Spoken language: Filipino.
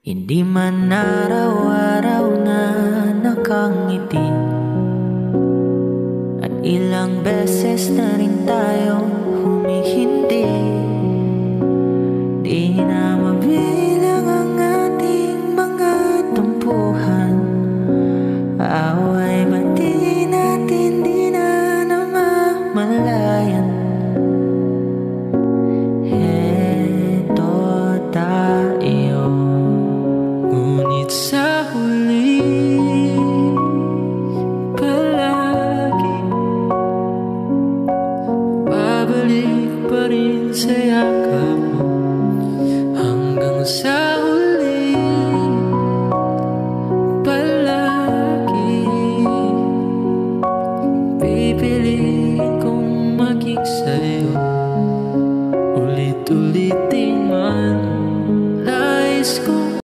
Hindi man araw-araw na nakangiti, at ilang beses na rin tayong